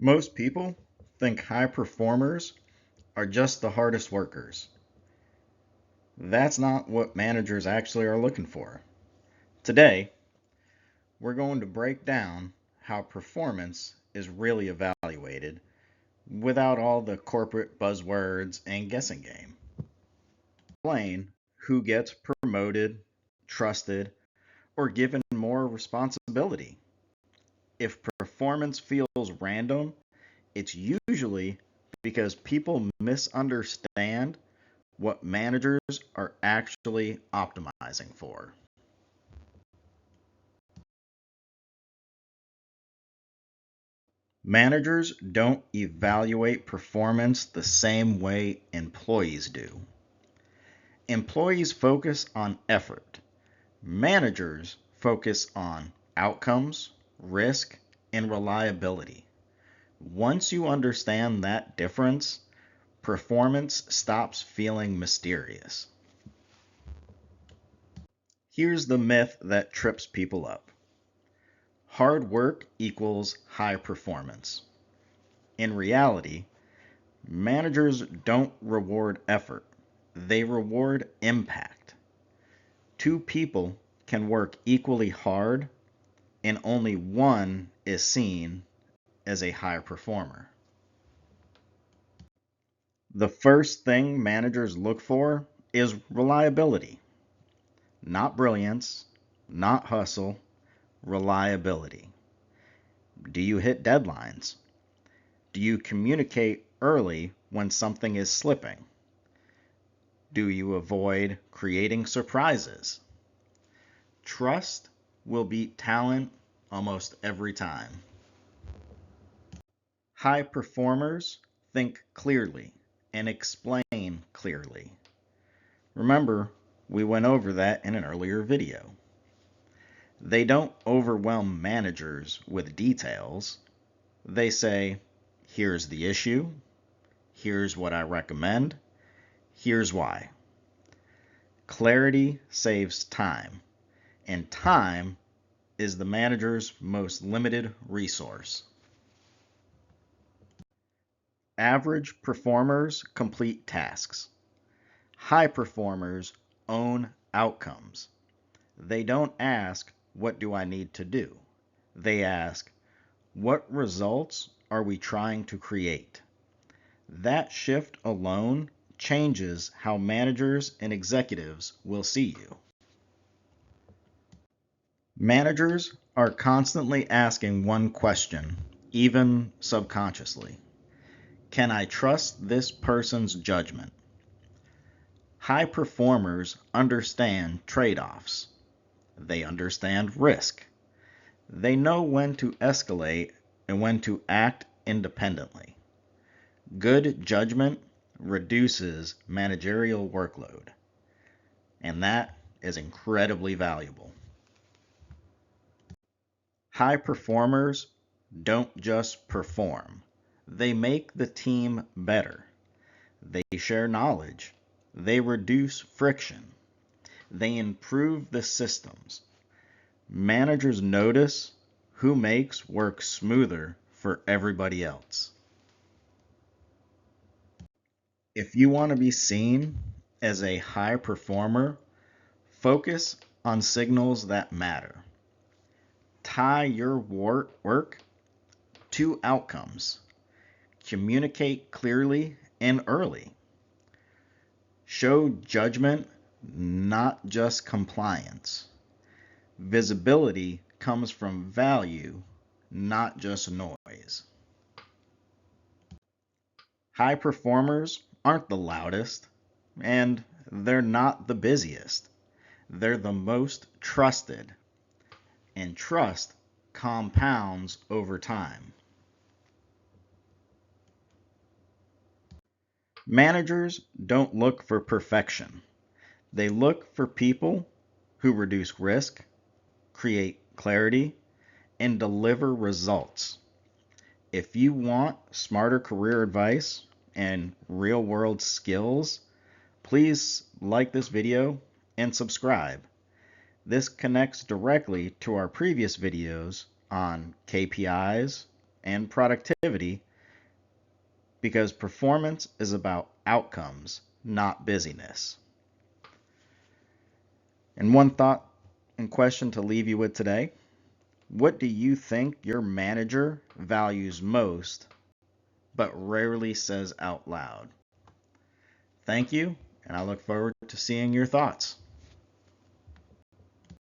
Most people think high performers are just the hardest workers. That's not what managers actually are looking for. Today, we're going to break down how performance is really evaluated without all the corporate buzzwords and guessing game. Explain who gets promoted, trusted, or given more responsibility. If performance feels random, it's usually because people misunderstand what managers are actually optimizing for. Managers don't evaluate performance the same way employees do. Employees focus on effort. Managers focus on outcomes, risk, and reliability. Once you understand that difference, performance stops feeling mysterious. Here's the myth that trips people up. Hard work equals high performance. In reality, managers don't reward effort, they reward impact. Two people can work equally hard, and only one is seen as a high performer. The first thing managers look for is reliability, not brilliance, not hustle, reliability. Do you hit deadlines? Do you communicate early when something is slipping? Do you avoid creating surprises? Trust will beat talent almost every time. High performers think clearly and explain clearly. Remember, we went over that in an earlier video. They don't overwhelm managers with details. They say, here's the issue, here's what I recommend, here's why. Clarity saves time, and time is the manager's most limited resource. Average performers complete tasks. High performers own outcomes. They don't ask, what do I need to do? They ask, what results are we trying to create? That shift alone changes how managers and executives will see you. Managers are constantly asking one question, even subconsciously. Can I trust this person's judgment? High performers understand trade-offs. They understand risk. They know when to escalate and when to act independently. Good judgment reduces managerial workload, and that is incredibly valuable. High performers don't just perform, they make the team better. They share knowledge, they reduce friction, they improve the systems. Managers notice who makes work smoother for everybody else. If you want to be seen as a high performer, focus on signals that matter. Tie your work to outcomes. Communicate clearly and early. Show judgment, not just compliance. Visibility comes from value, not just noise. High performers aren't the loudest, and they're not the busiest. They're the most trusted, and trust compounds over time. Managers don't look for perfection. They look for people who reduce risk, create clarity, and deliver results. If you want smarter career advice and real world skills, please like this video and subscribe. This connects directly to our previous videos on KPIs, and productivity because performance is about outcomes, not busyness. And one thought and question to leave you with today: what do you think your manager values most but rarely says out loud? Thank you, and I look forward to seeing your thoughts.